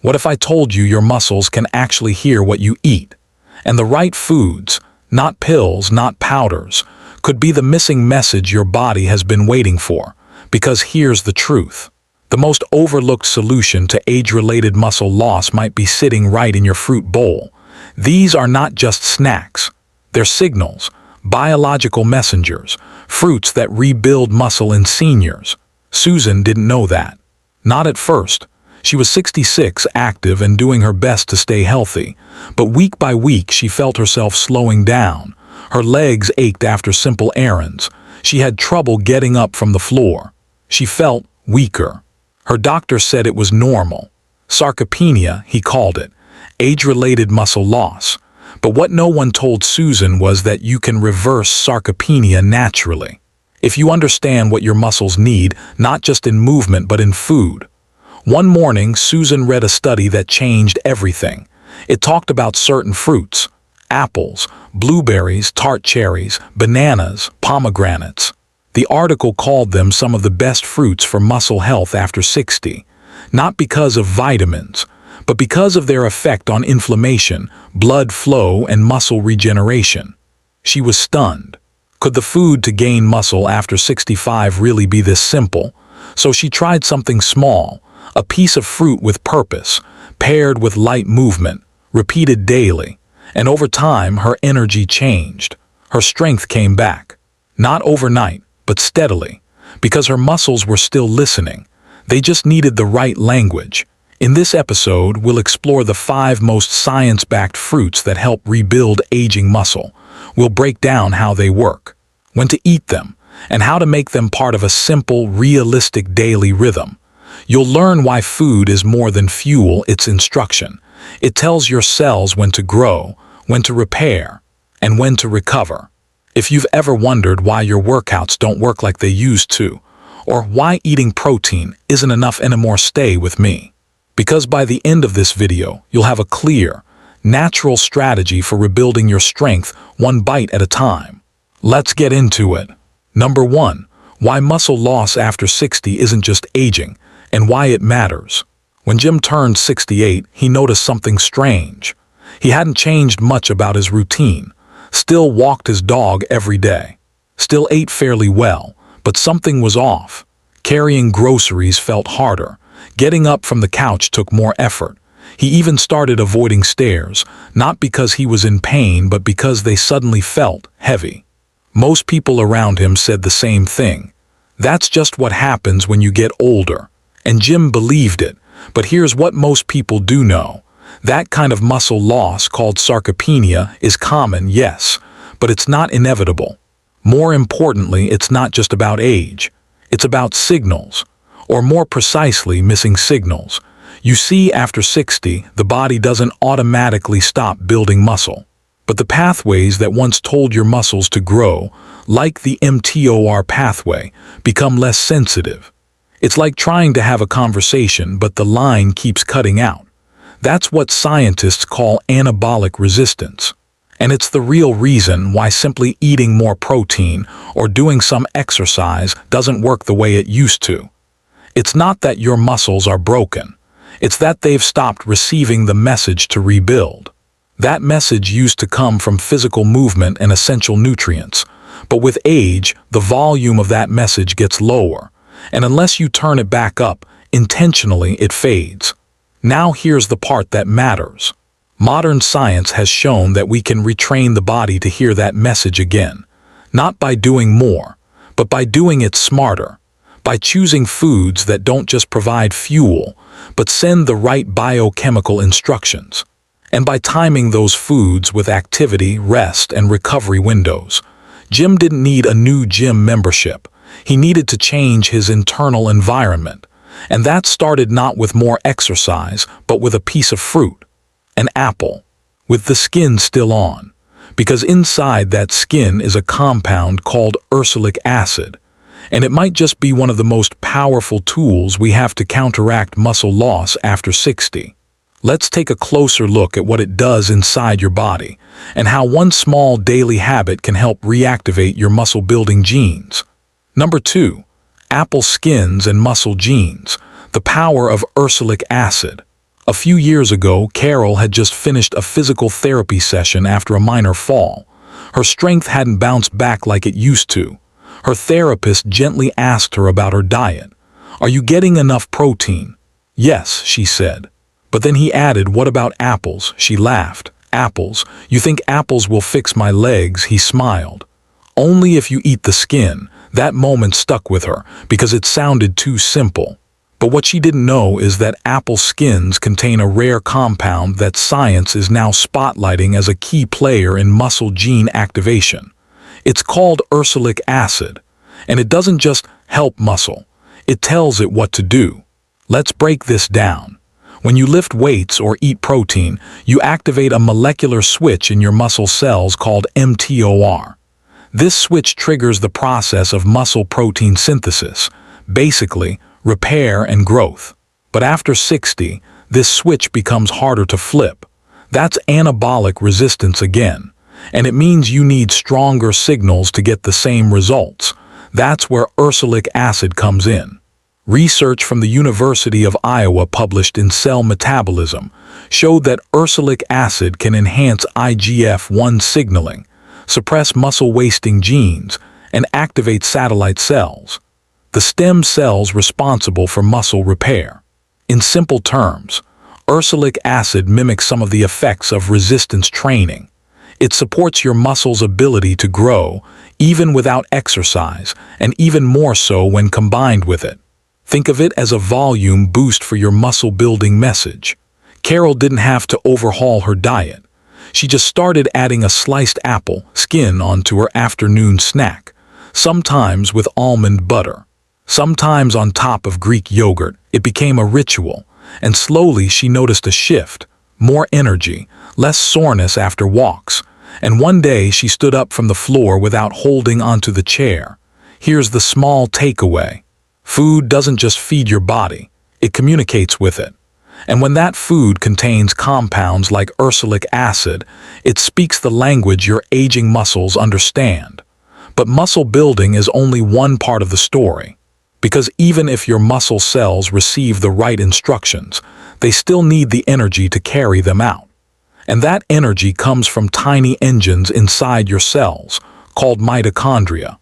What if I told you your muscles can actually hear what you eat? And the right foods, not pills, not powders, could be the missing message your body has been waiting for. Because here's the truth. The most overlooked solution to age-related muscle loss might be sitting right in your fruit bowl. These are not just snacks. They're signals, biological messengers, fruits that rebuild muscle in seniors. Susan didn't know that. Not at first. She was 66, active and doing her best to stay healthy. But week by week she felt herself slowing down. Her legs ached after simple errands. She had trouble getting up from the floor. She felt weaker. Her doctor said it was normal. Sarcopenia, he called it. Age-related muscle loss. But what no one told Susan was that you can reverse sarcopenia naturally. If you understand what your muscles need, not just in movement but in food. One morning, Susan read a study that changed everything. It talked about certain fruits: apples, blueberries, tart cherries, bananas, pomegranates. The article called them some of the best fruits for muscle health after 60, not because of vitamins, but because of their effect on inflammation, blood flow, and muscle regeneration. She was stunned. Could the food to gain muscle after 65 really be this simple? So she tried something small, a piece of fruit with purpose, paired with light movement, repeated daily, and over time her energy changed. Her strength came back. Not overnight, but steadily, because her muscles were still listening. They just needed the right language. In this episode, we'll explore the 5 most science-backed fruits that help rebuild aging muscle. We'll break down how they work, when to eat them, and how to make them part of a simple, realistic daily rhythm. You'll learn why food is more than fuel, it's instruction. It tells your cells when to grow, when to repair, and when to recover. If you've ever wondered why your workouts don't work like they used to, or why eating protein isn't enough anymore, stay with me. Because by the end of this video, you'll have a clear, natural strategy for rebuilding your strength one bite at a time. Let's get into it. Number 1, why muscle loss after 60 isn't just aging, and why it matters. When Jim turned 68, he noticed something strange. He hadn't changed much about his routine. Still walked his dog every day. Still ate fairly well, but something was off. Carrying groceries felt harder. Getting up from the couch took more effort. He even started avoiding stairs, not because he was in pain, but because they suddenly felt heavy. Most people around him said the same thing. That's just what happens when you get older. And Jim believed it. But here's what most people do know. That kind of muscle loss, called sarcopenia, is common, yes, but it's not inevitable. More importantly, it's not just about age. It's about signals, or more precisely, missing signals. You see, after 60, the body doesn't automatically stop building muscle. But the pathways that once told your muscles to grow, like the mTOR pathway, become less sensitive. It's like trying to have a conversation, but the line keeps cutting out. That's what scientists call anabolic resistance. And it's the real reason why simply eating more protein or doing some exercise doesn't work the way it used to. It's not that your muscles are broken. It's that they've stopped receiving the message to rebuild. That message used to come from physical movement and essential nutrients. But with age, the volume of that message gets lower. And unless you turn it back up, intentionally it fades. Now here's the part that matters. Modern science has shown that we can retrain the body to hear that message again. Not by doing more, but by doing it smarter. By choosing foods that don't just provide fuel, but send the right biochemical instructions. And by timing those foods with activity, rest, and recovery windows. Jim didn't need a new gym membership. He needed to change his internal environment. And that started not with more exercise, but with a piece of fruit, an apple, with the skin still on. Because inside that skin is a compound called ursolic acid. And it might just be one of the most powerful tools we have to counteract muscle loss after 60. Let's take a closer look at what it does inside your body, and how one small daily habit can help reactivate your muscle-building genes. Number 2. Apple skins and muscle genes, the power of ursolic acid. A few years ago, Carol had just finished a physical therapy session after a minor fall. Her strength hadn't bounced back like it used to. Her therapist gently asked her about her diet. "Are you getting enough protein?" "Yes," she said. But then he added, "What about apples?" She laughed. "Apples? You think apples will fix my legs?" He smiled. "Only if you eat the skin." That moment stuck with her because it sounded too simple. But what she didn't know is that apple skins contain a rare compound that science is now spotlighting as a key player in muscle gene activation. It's called ursolic acid, and it doesn't just help muscle, it tells it what to do. Let's break this down. When you lift weights or eat protein, you activate a molecular switch in your muscle cells called mTOR. This switch triggers the process of muscle protein synthesis, basically repair and growth. But after 60, this switch becomes harder to flip. That's anabolic resistance again, and it means you need stronger signals to get the same results. That's where ursolic acid comes in. Research from the University of Iowa published in Cell Metabolism showed that ursolic acid can enhance IGF-1 signaling, suppress muscle-wasting genes, and activate satellite cells, the stem cells responsible for muscle repair. In simple terms, ursolic acid mimics some of the effects of resistance training. It supports your muscles' ability to grow, even without exercise, and even more so when combined with it. Think of it as a volume boost for your muscle-building message. Carol didn't have to overhaul her diet. She just started adding a sliced apple skin onto her afternoon snack, sometimes with almond butter, sometimes on top of Greek yogurt. It became a ritual, and slowly she noticed a shift, more energy, less soreness after walks, and one day she stood up from the floor without holding onto the chair. Here's the small takeaway. Food doesn't just feed your body, it communicates with it. And when that food contains compounds like ursolic acid, it speaks the language your aging muscles understand. But muscle building is only one part of the story. Because even if your muscle cells receive the right instructions, they still need the energy to carry them out. And that energy comes from tiny engines inside your cells, called mitochondria.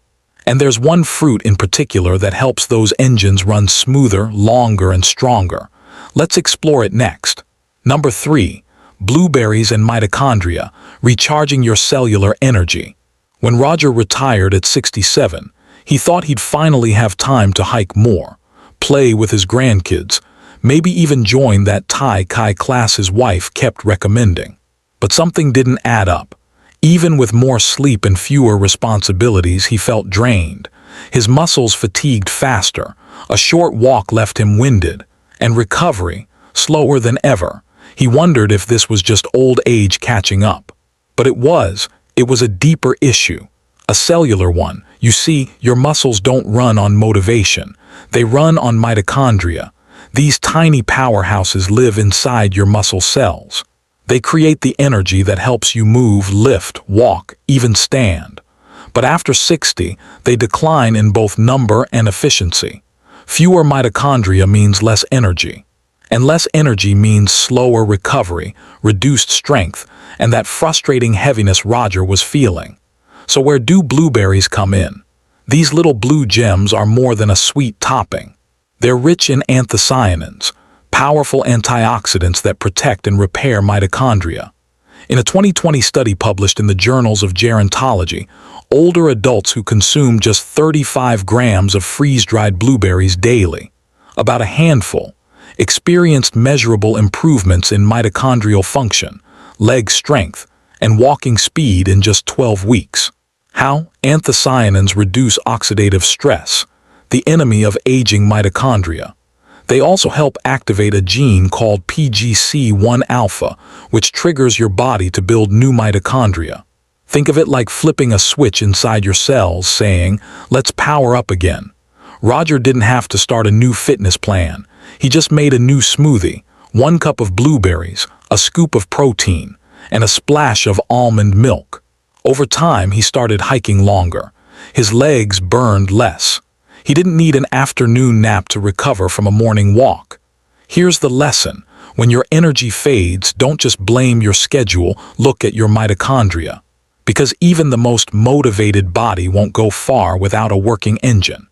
And there's one fruit in particular that helps those engines run smoother, longer, and stronger. Let's explore it next. Number 3. Blueberries and mitochondria, recharging your cellular energy. When Roger retired at 67, he thought he'd finally have time to hike more, play with his grandkids, maybe even join that Tai Chi class his wife kept recommending. But something didn't add up. Even with more sleep and fewer responsibilities, he felt drained. His muscles fatigued faster, a short walk left him winded, and recovery, slower than ever. He wondered if this was just old age catching up. But it was a deeper issue, a cellular one. You see, your muscles don't run on motivation. They run on mitochondria. These tiny powerhouses live inside your muscle cells. They create the energy that helps you move, lift, walk, even stand. But after 60, they decline in both number and efficiency. Fewer mitochondria means less energy. And less energy means slower recovery, reduced strength, and that frustrating heaviness Roger was feeling. So where do blueberries come in? These little blue gems are more than a sweet topping. They're rich in anthocyanins, powerful antioxidants that protect and repair mitochondria. In a 2020 study published in the Journals of Gerontology, older adults who consumed just 35 grams of freeze-dried blueberries daily, about a handful, experienced measurable improvements in mitochondrial function, leg strength, and walking speed in just 12 weeks. How? Anthocyanins reduce oxidative stress, the enemy of aging mitochondria. They also help activate a gene called PGC1-alpha, which triggers your body to build new mitochondria. Think of it like flipping a switch inside your cells, saying, "Let's power up again." Roger didn't have to start a new fitness plan. He just made a new smoothie, 1 cup of blueberries, a scoop of protein, and a splash of almond milk. Over time, he started hiking longer. His legs burned less. He didn't need an afternoon nap to recover from a morning walk. Here's the lesson. When your energy fades, don't just blame your schedule, look at your mitochondria. Because even the most motivated body won't go far without a working engine.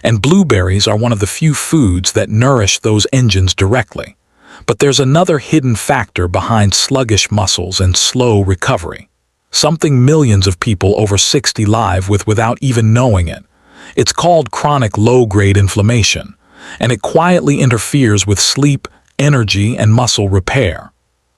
And blueberries are one of the few foods that nourish those engines directly. But there's another hidden factor behind sluggish muscles and slow recovery. Something millions of people over 60 live with without even knowing it. It's called chronic low-grade inflammation, and it quietly interferes with sleep, energy, and muscle repair.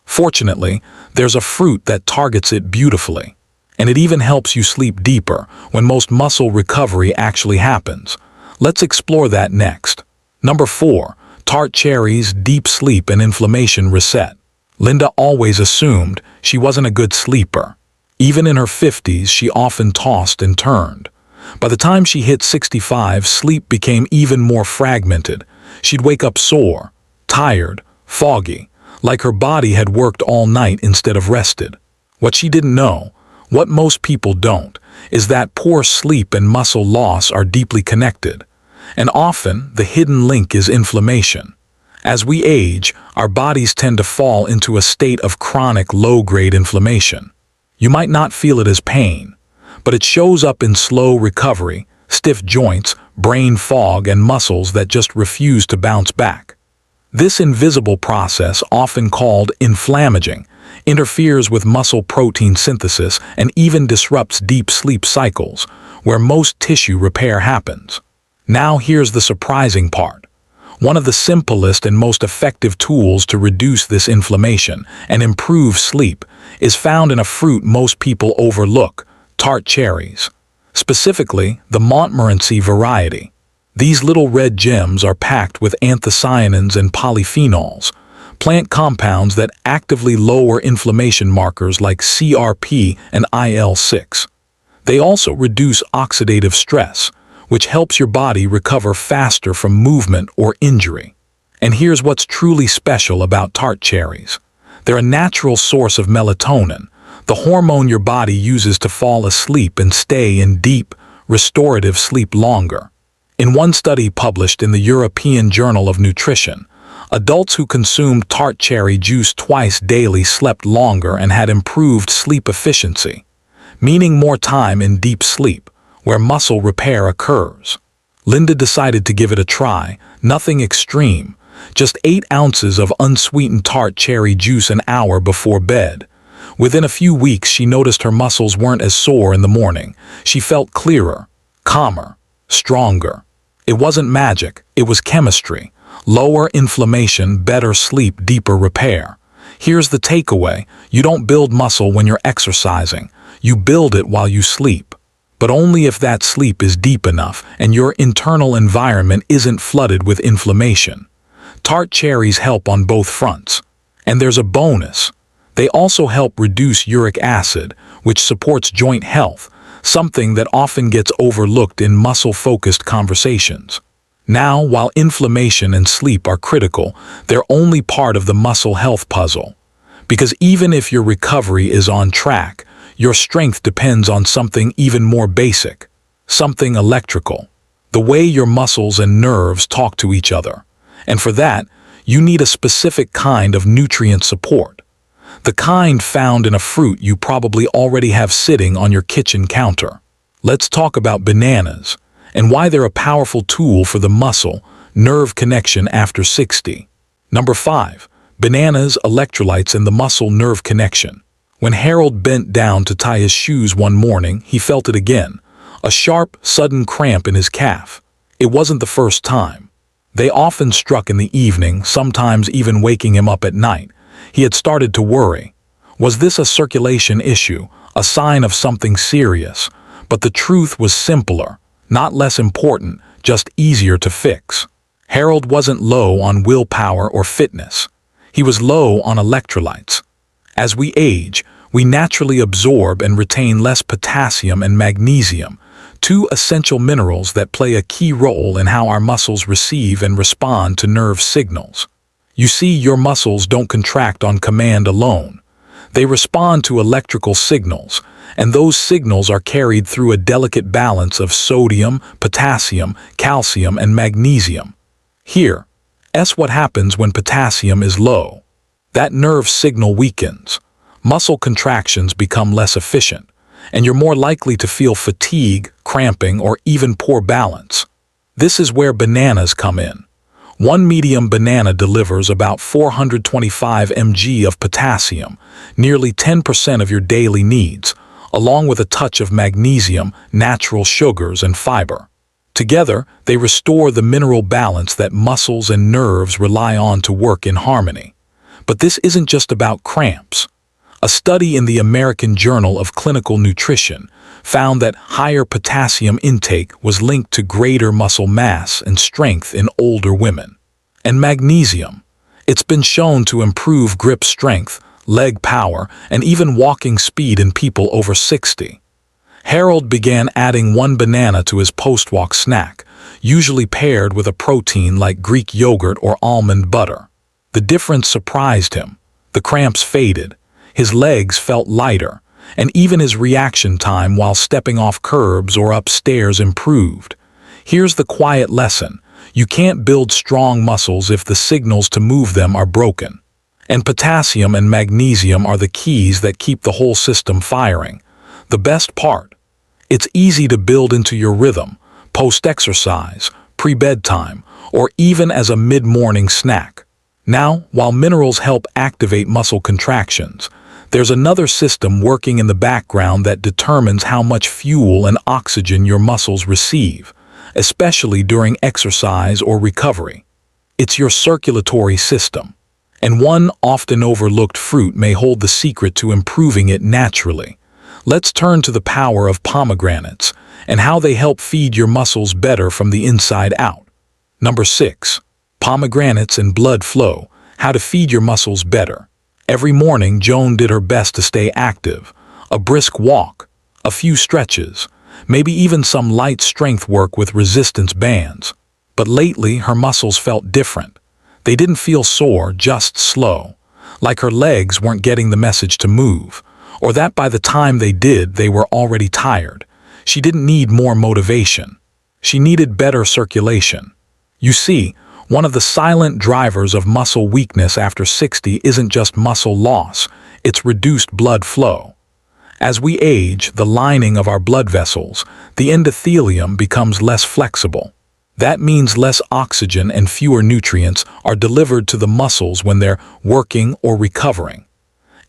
Fortunately, there's a fruit that targets it beautifully, and it even helps you sleep deeper when most muscle recovery actually happens. Let's explore that next. Number 4. Tart cherries, deep sleep and inflammation reset. Linda always assumed she wasn't a good sleeper. Even in her 50s, she often tossed and turned. By the time she hit 65, sleep became even more fragmented. She'd wake up sore, tired, foggy, like her body had worked all night instead of rested. What she didn't know, what most people don't, is that poor sleep and muscle loss are deeply connected. And often, the hidden link is inflammation. As we age, our bodies tend to fall into a state of chronic low-grade inflammation. You might not feel it as pain, but it shows up in slow recovery, stiff joints, brain fog, and muscles that just refuse to bounce back. This invisible process, often called inflammaging, interferes with muscle protein synthesis and even disrupts deep sleep cycles, where most tissue repair happens. Now here's the surprising part. One of the simplest and most effective tools to reduce this inflammation and improve sleep is found in a fruit most people overlook: tart cherries. Specifically, the Montmorency variety. These little red gems are packed with anthocyanins and polyphenols, plant compounds that actively lower inflammation markers like CRP and IL-6. They also reduce oxidative stress, which helps your body recover faster from movement or injury. And here's what's truly special about tart cherries. They're a natural source of melatonin, the hormone your body uses to fall asleep and stay in deep, restorative sleep longer. In one study published in the European Journal of Nutrition, adults who consumed tart cherry juice twice daily slept longer and had improved sleep efficiency, meaning more time in deep sleep, where muscle repair occurs. Linda decided to give it a try, nothing extreme, just 8 ounces of unsweetened tart cherry juice an hour before bed. Within a few weeks, she noticed her muscles weren't as sore in the morning. She felt clearer, calmer, stronger. It wasn't magic, it was chemistry. Lower inflammation, better sleep, deeper repair. Here's the takeaway: you don't build muscle when you're exercising. You build it while you sleep. But only if that sleep is deep enough and your internal environment isn't flooded with inflammation. Tart cherries help on both fronts. And there's a bonus. They also help reduce uric acid, which supports joint health, something that often gets overlooked in muscle-focused conversations. Now, while inflammation and sleep are critical, they're only part of the muscle health puzzle. Because even if your recovery is on track, your strength depends on something even more basic, something electrical, the way your muscles and nerves talk to each other. And for that, you need a specific kind of nutrient support, the kind found in a fruit you probably already have sitting on your kitchen counter. Let's talk about bananas and why they're a powerful tool for the muscle-nerve connection after 60. Number 5. Bananas, electrolytes, and the muscle-nerve connection. When Harold bent down to tie his shoes one morning, he felt it again, a sharp, sudden cramp in his calf. It wasn't the first time. They often struck in the evening, sometimes even waking him up at night. He had started to worry. Was this a circulation issue, a sign of something serious? But the truth was simpler, not less important, just easier to fix. Harold wasn't low on willpower or fitness. He was low on electrolytes. As we age, we naturally absorb and retain less potassium and magnesium, 2 essential minerals that play a key role in how our muscles receive and respond to nerve signals. You see, your muscles don't contract on command alone. They respond to electrical signals, and those signals are carried through a delicate balance of sodium, potassium, calcium, and magnesium. Here, what happens when potassium is low. That nerve signal weakens. Muscle contractions become less efficient, and you're more likely to feel fatigue, cramping, or even poor balance. This is where bananas come in. One medium banana delivers about 425 mg of potassium, nearly 10% of your daily needs, along with a touch of magnesium, natural sugars, and fiber. Together, they restore the mineral balance that muscles and nerves rely on to work in harmony. But this isn't just about cramps. A study in the American Journal of Clinical Nutrition found that higher potassium intake was linked to greater muscle mass and strength in older women. And magnesium. It's been shown to improve grip strength, leg power, and even walking speed in people over 60. Harold began adding one banana to his post-walk snack, usually paired with a protein like Greek yogurt or almond butter. The difference surprised him. The cramps faded, his legs felt lighter, and even his reaction time while stepping off curbs or upstairs improved. Here's the quiet lesson. You can't build strong muscles if the signals to move them are broken. And potassium and magnesium are the keys that keep the whole system firing. The best part? It's easy to build into your rhythm, post-exercise, pre-bedtime, or even as a mid-morning snack. Now, while minerals help activate muscle contractions, there's another system working in the background that determines how much fuel and oxygen your muscles receive, especially during exercise or recovery. It's your circulatory system. And one often overlooked fruit may hold the secret to improving it naturally. Let's turn to the power of pomegranates and how they help feed your muscles better from the inside out. Number 6. Pomegranates and blood flow, how to feed your muscles better. Every morning, Joan did her best to stay active. A brisk walk, a few stretches, maybe even some light strength work with resistance bands. But lately, her muscles felt different. They didn't feel sore, just slow. Like her legs weren't getting the message to move, or that by the time they did, they were already tired. She didn't need more motivation. She needed better circulation. You see, one of the silent drivers of muscle weakness after 60 isn't just muscle loss, it's reduced blood flow. As we age, the lining of our blood vessels, the endothelium, becomes less flexible. That means less oxygen and fewer nutrients are delivered to the muscles when they're working or recovering.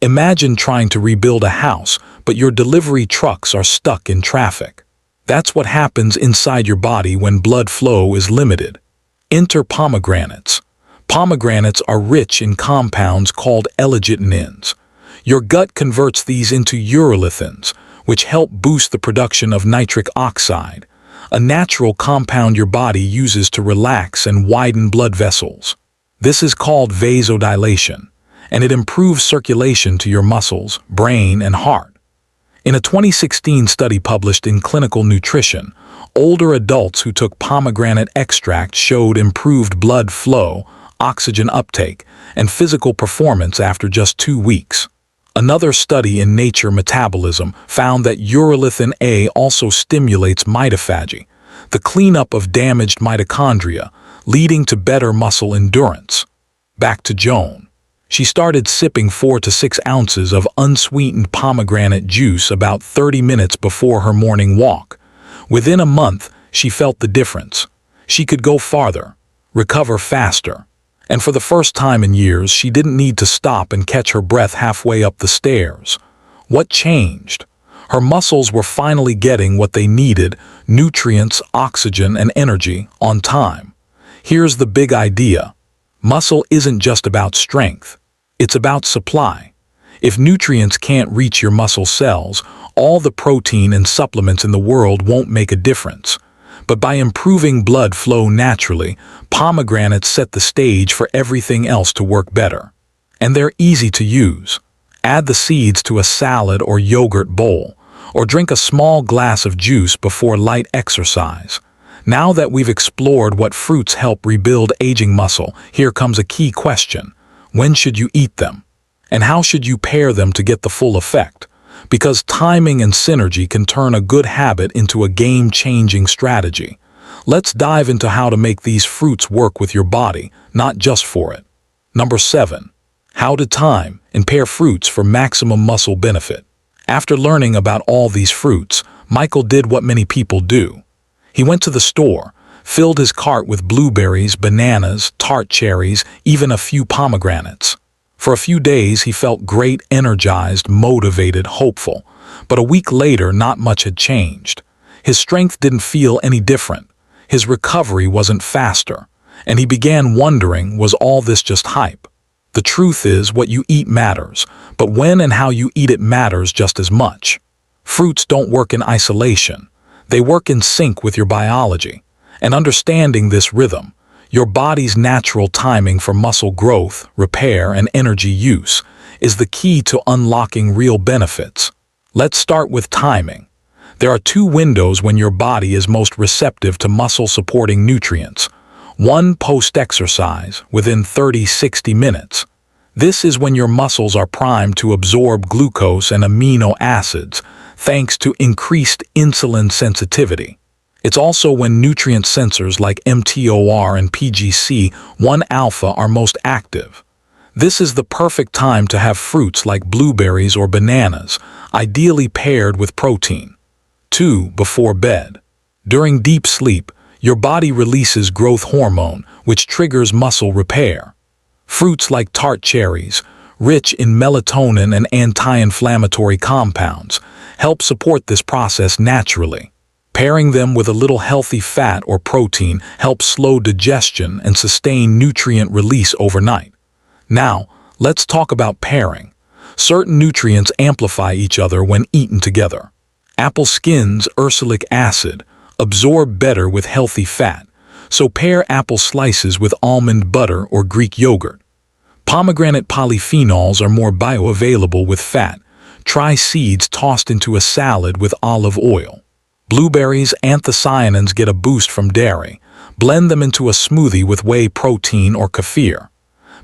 Imagine trying to rebuild a house, but your delivery trucks are stuck in traffic. That's what happens inside your body when blood flow is limited. Enter pomegranates. Pomegranates are rich in compounds called L-arginins. Your gut converts these into urolithins, which help boost the production of nitric oxide, a natural compound your body uses to relax and widen blood vessels. This is called vasodilation, and it improves circulation to your muscles, brain, and heart. In a 2016 study published in Clinical Nutrition, older adults who took pomegranate extract showed improved blood flow, oxygen uptake, and physical performance after just 2 weeks. Another study in Nature Metabolism found that urolithin A also stimulates mitophagy, the cleanup of damaged mitochondria, leading to better muscle endurance. Back to Joan. She started sipping 4 to 6 ounces of unsweetened pomegranate juice about 30 minutes before her morning walk. Within a month, she felt the difference. She could go farther, recover faster. And for the first time in years, she didn't need to stop and catch her breath halfway up the stairs. What changed? Her muscles were finally getting what they needed: nutrients, oxygen, and energy on time. Here's the big idea. Muscle isn't just about strength. It's about supply. If nutrients can't reach your muscle cells, all the protein and supplements in the world won't make a difference. But by improving blood flow naturally, pomegranates set the stage for everything else to work better. And they're easy to use. Add the seeds to a salad or yogurt bowl, or drink a small glass of juice before light exercise. Now that we've explored what fruits help rebuild aging muscle, here comes a key question. When should you eat them? And how should you pair them to get the full effect? Because timing and synergy can turn a good habit into a game-changing strategy. Let's dive into how to make these fruits work with your body, not just for it. Number 7. How to time and pair fruits for maximum muscle benefit. After learning about all these fruits, Michael did what many people do. He went to the store, filled his cart with blueberries, bananas, tart cherries, even a few pomegranates. For a few days he felt great, energized, motivated, hopeful. But a week later, not much had changed. His strength didn't feel any different. His recovery wasn't faster. And he began wondering, was all this just hype? The truth is, what you eat matters, but when and how you eat it matters just as much. Fruits don't work in isolation. They work in sync with your biology. And understanding this rhythm, your body's natural timing for muscle growth, repair, and energy use, is the key to unlocking real benefits. Let's start with timing. There are two windows when your body is most receptive to muscle-supporting nutrients. One, post-exercise, within 30-60 minutes. This is when your muscles are primed to absorb glucose and amino acids, thanks to increased insulin sensitivity. It's also when nutrient sensors like mTOR and PGC-1-alpha are most active. This is the perfect time to have fruits like blueberries or bananas, ideally paired with protein. 2. Before bed. During deep sleep, your body releases growth hormone, which triggers muscle repair. Fruits like tart cherries, rich in melatonin and anti-inflammatory compounds, help support this process naturally. Pairing them with a little healthy fat or protein helps slow digestion and sustain nutrient release overnight. Now, let's talk about pairing. Certain nutrients amplify each other when eaten together. Apple skins, ursolic acid, absorb better with healthy fat, so pair apple slices with almond butter or Greek yogurt. Pomegranate polyphenols are more bioavailable with fat. Try seeds tossed into a salad with olive oil. Blueberries, anthocyanins get a boost from dairy. Blend them into a smoothie with whey protein or kefir.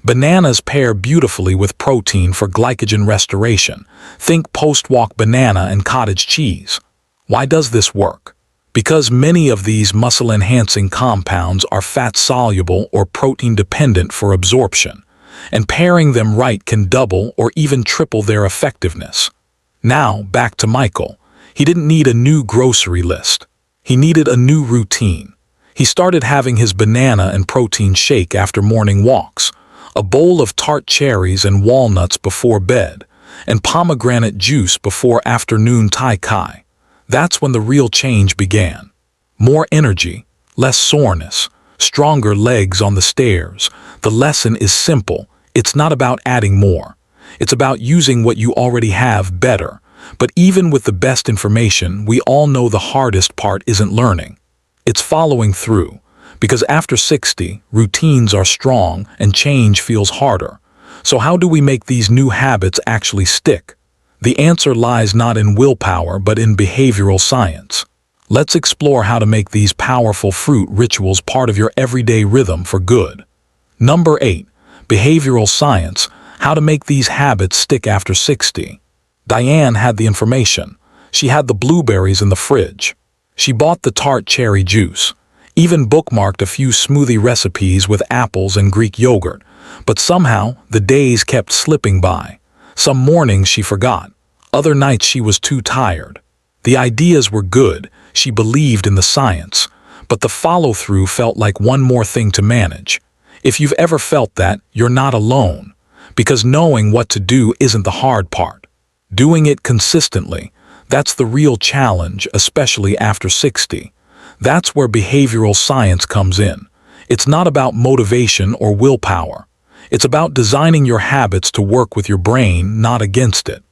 Bananas pair beautifully with protein for glycogen restoration. Think post-walk banana and cottage cheese. Why does this work? Because many of these muscle-enhancing compounds are fat-soluble or protein-dependent for absorption, and pairing them right can double or even triple their effectiveness. Now, back to Michael. He didn't need a new grocery list. He needed a new routine. He started having his banana and protein shake after morning walks, a bowl of tart cherries and walnuts before bed, and pomegranate juice before afternoon tai kai. That's when the real change began. More energy, less soreness, stronger legs on the stairs. The lesson is simple. It's not about adding more. It's about using what you already have better. But even with the best information, we all know the hardest part isn't learning. It's following through. Because after 60, routines are strong and change feels harder. So how do we make these new habits actually stick? The answer lies not in willpower but in behavioral science. Let's explore how to make these powerful fruit rituals part of your everyday rhythm for good. Number 8. Behavioral science, how to make these habits stick after 60. Diane had the information. She had the blueberries in the fridge. She bought the tart cherry juice. Even bookmarked a few smoothie recipes with apples and Greek yogurt. But somehow, the days kept slipping by. Some mornings she forgot. Other nights she was too tired. The ideas were good. She believed in the science. But the follow-through felt like one more thing to manage. If you've ever felt that, you're not alone. Because knowing what to do isn't the hard part. Doing it consistently, that's the real challenge, especially after 60. That's where behavioral science comes in. It's not about motivation or willpower. It's about designing your habits to work with your brain, not against it.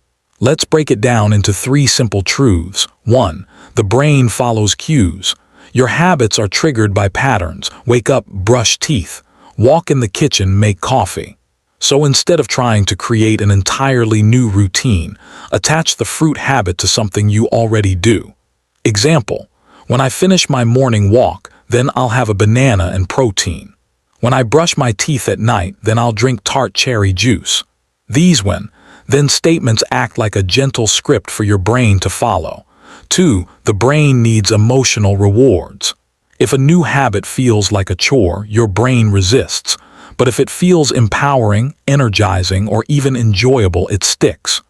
Let's break it down into 3 simple truths. 1. The brain follows cues. Your habits are triggered by patterns. Wake up, brush teeth. Walk in the kitchen, make coffee. So instead of trying to create an entirely new routine, attach the fruit habit to something you already do. Example, when I finish my morning walk, then I'll have a banana and protein. When I brush my teeth at night, then I'll drink tart cherry juice. These then statements act like a gentle script for your brain to follow. 2. The brain needs emotional rewards. If a new habit feels like a chore, your brain resists. But if it feels empowering, energizing, or even enjoyable, it sticks.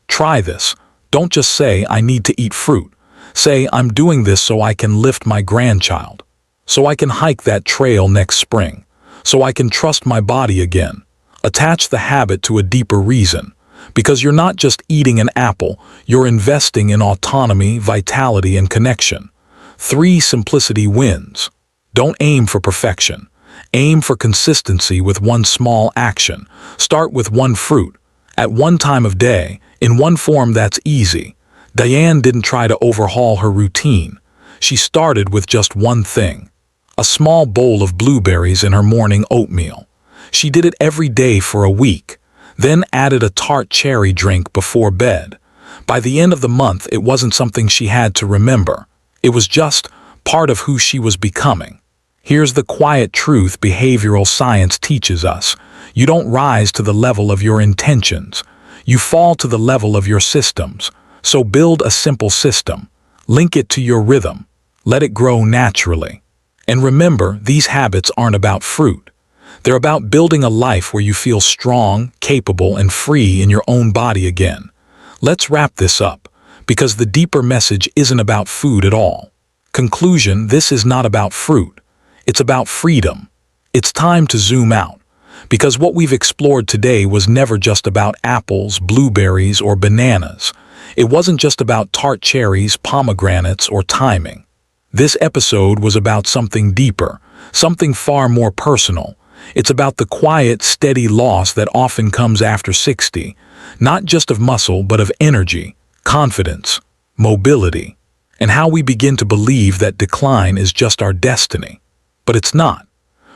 Try this. Don't just say, I need to eat fruit. Say, I'm doing this so I can lift my grandchild, so I can hike that trail next spring, so I can trust my body again. Attach the habit to a deeper reason, because you're not just eating an apple, you're investing in autonomy, vitality, and connection. 3 simplicity wins. Don't aim for perfection. Aim for consistency with one small action. Start with one fruit, at one time of day, in one form that's easy. Diane didn't try to overhaul her routine. She started with just one thing: a small bowl of blueberries in her morning oatmeal. She did it every day for a week, then added a tart cherry drink before bed. By the end of the month, it wasn't something she had to remember. It was just part of who she was becoming. Here's the quiet truth behavioral science teaches us. You don't rise to the level of your intentions. You fall to the level of your systems. So build a simple system. Link it to your rhythm. Let it grow naturally. And remember, these habits aren't about fruit. They're about building a life where you feel strong, capable, and free in your own body again. Let's wrap this up, because the deeper message isn't about food at all. Conclusion: this is not about fruit. It's about freedom. It's time to zoom out, because what we've explored today was never just about apples, blueberries, or bananas. It wasn't just about tart cherries, pomegranates, or timing. This episode was about something deeper, something far more personal. It's about the quiet, steady loss that often comes after 60, not just of muscle, but of energy, confidence, mobility, and how we begin to believe that decline is just our destiny. But it's not.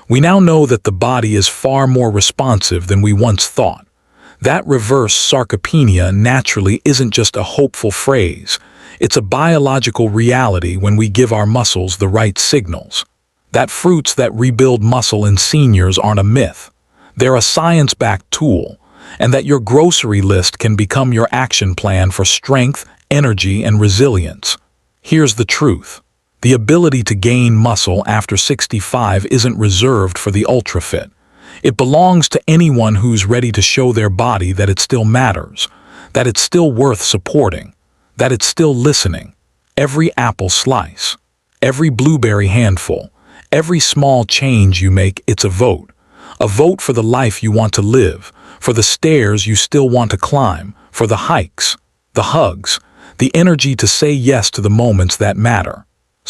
We now know that the body is far more responsive than we once thought. That reverse sarcopenia naturally isn't just a hopeful phrase. It's a biological reality when we give our muscles the right signals. That fruits that rebuild muscle in seniors aren't a myth. They're a science-backed tool, and that your grocery list can become your action plan for strength, energy, and resilience. Here's the truth. The ability to gain muscle after 65 isn't reserved for the ultra-fit. It belongs to anyone who's ready to show their body that it still matters, that it's still worth supporting, that it's still listening. Every apple slice, every blueberry handful, every small change you make, it's a vote. A vote for the life you want to live, for the stairs you still want to climb, for the hikes, the hugs, the energy to say yes to the moments that matter.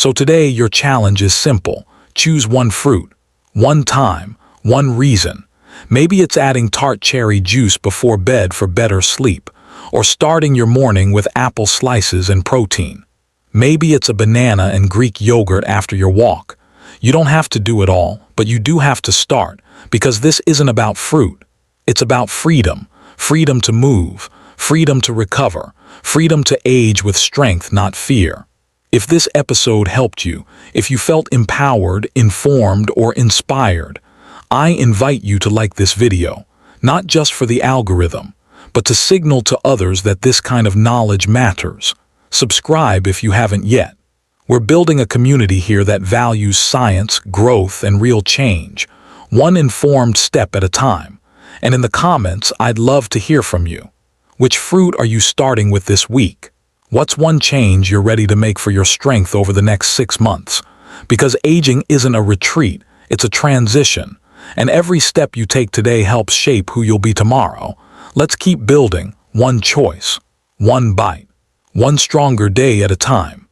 So today your challenge is simple. Choose one fruit, one time, one reason. Maybe it's adding tart cherry juice before bed for better sleep, or starting your morning with apple slices and protein. Maybe it's a banana and Greek yogurt after your walk. You don't have to do it all, but you do have to start, because this isn't about fruit. It's about freedom. Freedom to move, freedom to recover, freedom to age with strength, not fear. If this episode helped you, if you felt empowered, informed, or inspired, I invite you to like this video, not just for the algorithm, but to signal to others that this kind of knowledge matters. Subscribe if you haven't yet. We're building a community here that values science, growth, and real change, one informed step at a time. And in the comments, I'd love to hear from you. Which fruit are you starting with this week? What's one change you're ready to make for your strength over the next 6 months? Because aging isn't a retreat, it's a transition. And every step you take today helps shape who you'll be tomorrow. Let's keep building, one choice, one bite, one stronger day at a time.